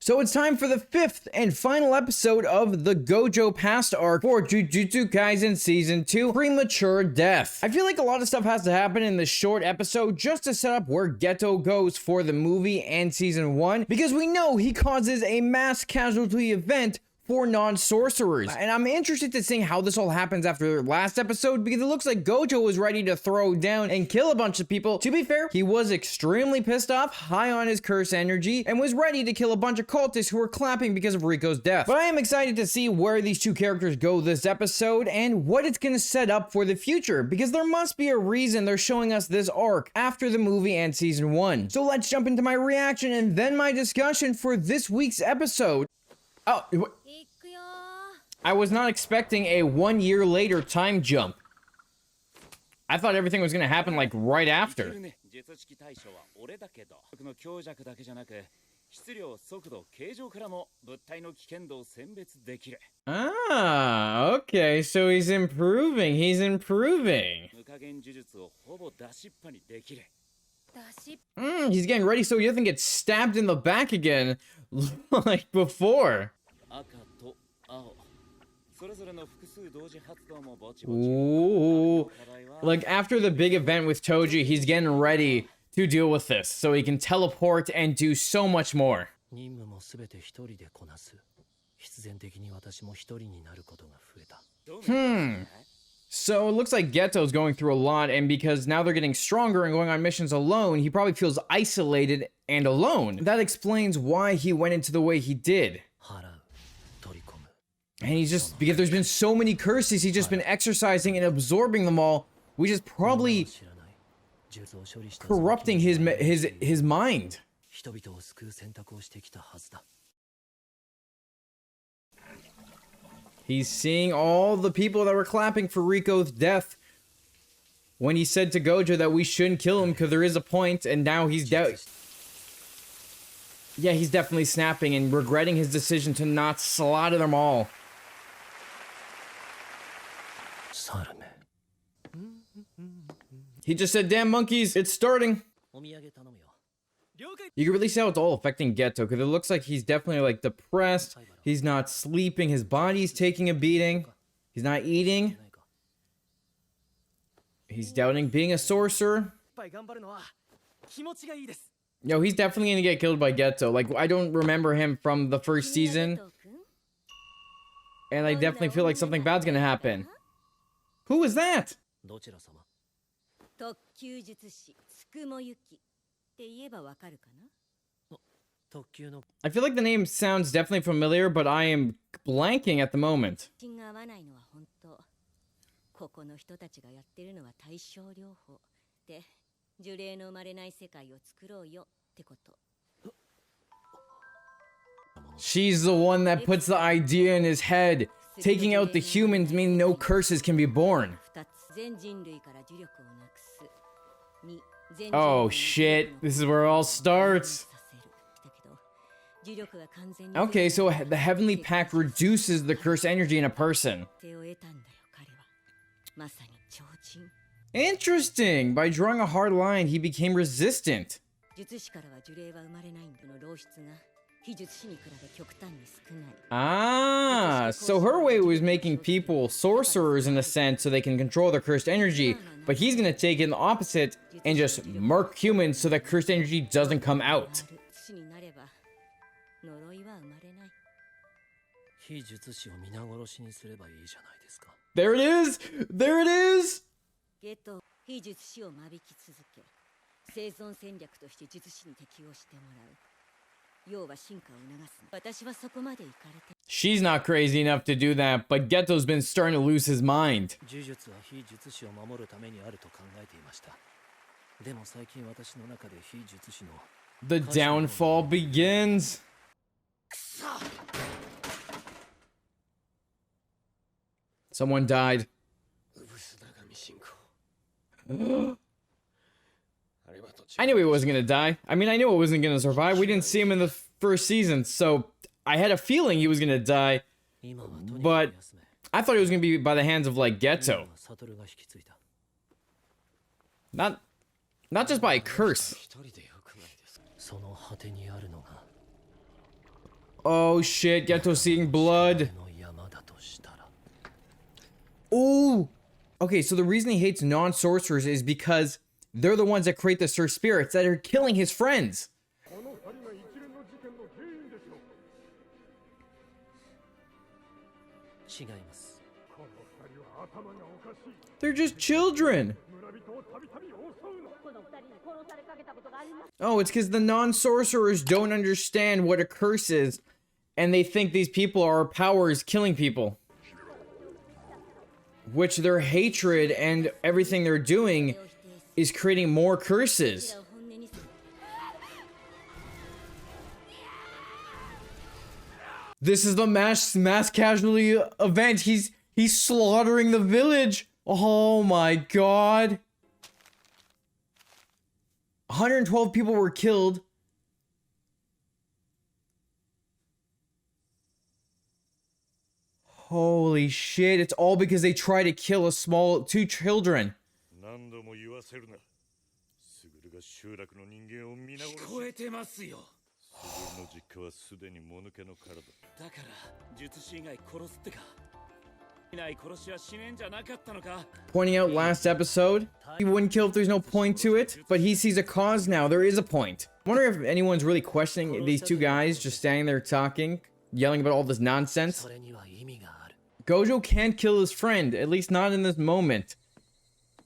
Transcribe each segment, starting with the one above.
So it's time for the 5th and final episode of the Gojo past arc for Jujutsu Kaisen Season 2, Premature Death. I feel like a lot of stuff has to happen in this short episode just to set up where Geto goes for the movie and Season 1, because we know he causes a mass casualty event for non-sorcerers. And I'm interested to see how this all happens after last episode, because it looks like Gojo was ready to throw down and kill a bunch of people. To be fair, he was extremely pissed off, high on his curse energy, and was ready to kill a bunch of cultists who were clapping because of Riko's death. But I am excited to see where these two characters go this episode and what it's gonna set up for the future, because there must be a reason they're showing us this arc after the movie and Season 1. So let's jump into my reaction and then my discussion for this week's episode. Oh, I was not expecting a 1 year later time jump. I thought everything was gonna happen like right after. Ah, okay, so he's improving, he's improving. He's getting ready so he doesn't get stabbed in the back again like before. Ooh. Like after the big event with Toji, he's getting ready to deal with this so he can teleport and do so much more. So it looks like Geto's going through a lot, and because now they're getting stronger and going on missions alone, he probably feels isolated and alone. That explains why he went into the way he did. And he's just, because there's been so many curses, he's just been exercising and absorbing them all, which is probably corrupting his mind. He's seeing all the people that were clapping for Riko's death when he said to Gojo that we shouldn't kill him because there is a point, and now he's dead. Yeah, he's definitely snapping and regretting his decision to not slaughter them all. He just said, damn monkeys, it's starting. You can really see how it's all affecting Geto, because it looks like he's definitely like depressed. He's not sleeping, his body's taking a beating. He's not eating. He's doubting being a sorcerer. Yo, he's definitely gonna get killed by Geto. Like, I don't remember him from the first season. And I definitely feel like something bad's gonna happen. Who is that? I feel like the name sounds definitely familiar, but I am blanking at the moment. She's the one that puts the idea in his head. Taking out the humans means no curses can be born. Oh shit, this is where it all starts. Okay, so the Heavenly Pact reduces the curse energy in a person. Interesting! By drawing a hard line, he became resistant. Ah, so her way was making people sorcerers in a sense so they can control their cursed energy, but he's gonna take it in the opposite and just murk humans so that cursed energy doesn't come out. There it is! There it is! She's not crazy enough to do that, but Geto's been starting to lose his mind. The downfall begins. Someone died. I knew he wasn't gonna die. I mean, I knew he wasn't gonna survive. We didn't see him in the first season, so I had a feeling he was gonna die. But I thought he was gonna be by the hands of, like, Geto. Not just by a curse. Oh shit, Geto seeing blood. Ooh. Okay, so the reason he hates non-sorcerers is because they're the ones that create the Sir Spirits that are killing his friends. They're just children. Oh, it's because the non-sorcerers don't understand what a curse is, and they think these people are powers killing people. Which their hatred and everything they're doing is creating more curses. This is the mass casualty event. He's slaughtering the village. Oh my god. 112 people were killed. Holy shit, it's all because they try to kill two children. Pointing out last episode, he wouldn't kill if there's no point to it, but he sees a cause now. There is a point. I wonder if anyone's really questioning these two guys just standing there talking, yelling about all this nonsense. Gojo can't kill his friend, at least not in this moment.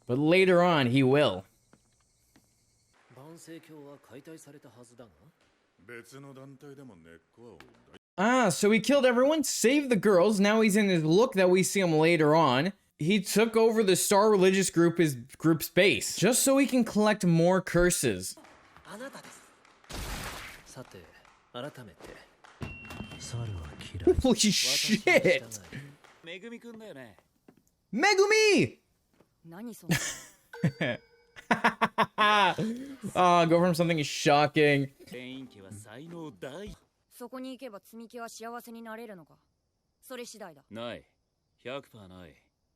But later on, he will. Ah, so he killed everyone, saved the girls, now he's in his look that we see him later on. He took over the Star Religious group's base, just so he can collect more curses. Holy shit! Megumi! Oh, go from something shocking.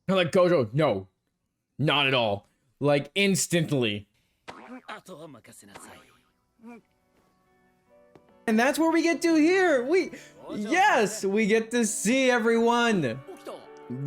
Like Gojo, no, not at all. Like instantly. And that's where we get to here. Yes, we get to see everyone.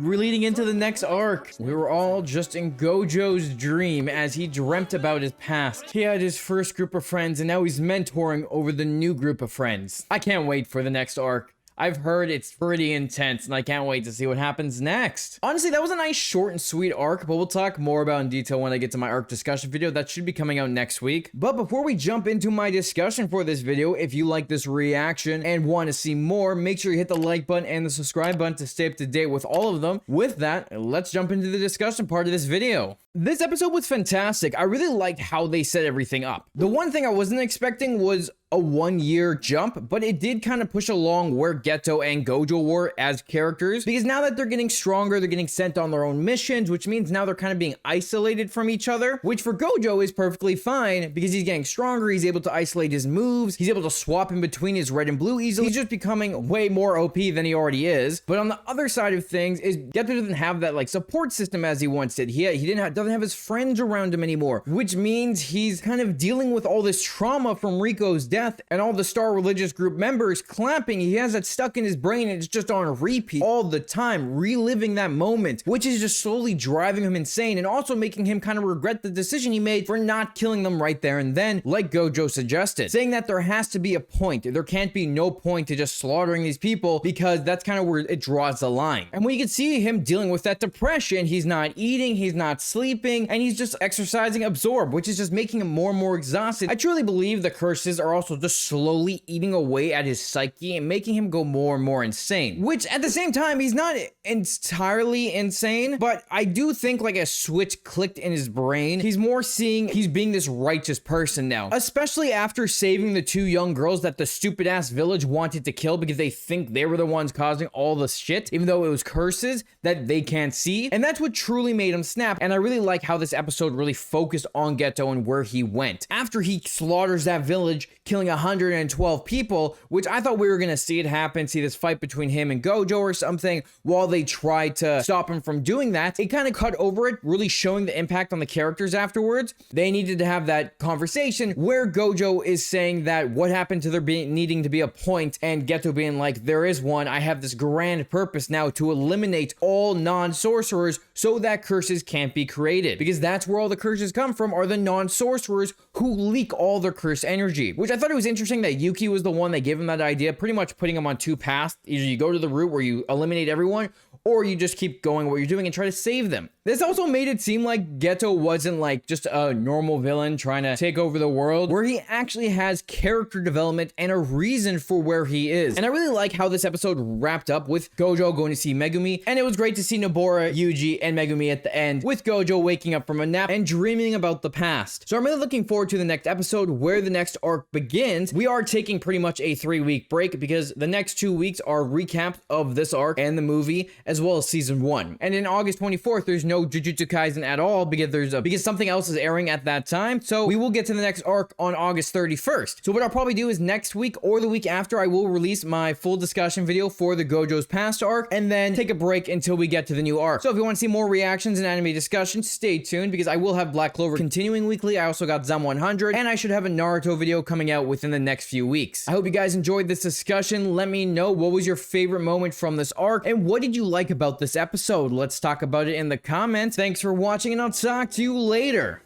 We're leading into the next arc. We were all just in Gojo's dream as he dreamt about his past. He had his first group of friends and now he's mentoring over the new group of friends. I can't wait for the next arc. I've heard it's pretty intense and I can't wait to see what happens next. Honestly, that was a nice short and sweet arc, but we'll talk more about in detail when I get to my arc discussion video. That should be coming out next week. But before we jump into my discussion for this video, if you like this reaction and want to see more, make sure you hit the like button and the subscribe button to stay up to date with all of them. With that, let's jump into the discussion part of this video. This episode was fantastic. I really liked how they set everything up. The one thing I wasn't expecting was a 1 year jump, but it did kind of push along where Geto and Gojo were as characters, because now that they're getting stronger, they're getting sent on their own missions, which means now they're kind of being isolated from each other, which for Gojo is perfectly fine because he's getting stronger, he's able to isolate his moves, he's able to swap in between his red and blue easily, he's just becoming way more OP than he already is. But on the other side of things is Geto doesn't have that like support system as he once did. He doesn't have his friends around him anymore, which means he's kind of dealing with all this trauma from Riko's death and all the Star Religious group members clapping. He has that stuck in his brain and it's just on repeat all the time, reliving that moment, which is just slowly driving him insane and also making him kind of regret the decision he made for not killing them right there and then, like Gojo suggested, saying that there has to be a point. There can't be no point to just slaughtering these people because that's kind of where it draws the line. And we can see him dealing with that depression. He's not eating, he's not sleeping, and he's just exercising absorb, which is just making him more and more exhausted. I truly believe the curses are also just slowly eating away at his psyche and making him go more and more insane, which at the same time, he's not entirely insane, but I do think like a switch clicked in his brain. He's more seeing he's being this righteous person now, especially after saving the two young girls that the stupid ass village wanted to kill because they think they were the ones causing all the shit, even though it was curses that they can't see. And that's what truly made him snap. And I really like how this episode really focused on Geto and where he went. After he slaughters that village, killing killing 112 people, which I thought we were gonna see it happen, see this fight between him and Gojo or something, while they tried to stop him from doing that. It kind of cut over it, really showing the impact on the characters afterwards. They needed to have that conversation where Gojo is saying that what happened to there needing to be a point, and Geto being like, there is one. I have this grand purpose now to eliminate all non-sorcerers so that curses can't be created, because that's where all the curses come from, are the non-sorcerers who leak all their curse energy. Which I thought it was interesting that Yuki was the one that gave him that idea, pretty much putting him on two paths. Either you go to the route where you eliminate everyone, or you just keep going what you're doing and try to save them. This also made it seem like Geto wasn't like just a normal villain trying to take over the world, where he actually has character development and a reason for where he is. And I really like how this episode wrapped up with Gojo going to see Megumi, and it was great to see Nobara, Yuji, and Megumi at the end, with Gojo waking up from a nap and dreaming about the past. So I'm really looking forward to the next episode, where the next arc begins. We are taking pretty much a 3-week break, because the next 2 weeks are recaps of this arc and the movie, as well as season 1. And in August 24th, there's no Jujutsu Kaisen at all, because something else is airing at that time. So we will get to the next arc on August 31st. So what I'll probably do is next week or the week after, I will release my full discussion video for the Gojo's past arc, and then take a break until we get to the new arc. So if you want to see more reactions and anime discussions, stay tuned, because I will have Black Clover continuing weekly. I also got Zem 100, and I should have a Naruto video coming out within the next few weeks. I hope you guys enjoyed this discussion. Let me know, what was your favorite moment from this arc, and what did you like about this episode? Let's talk about it in the comments. Thanks for watching, and I'll talk to you later.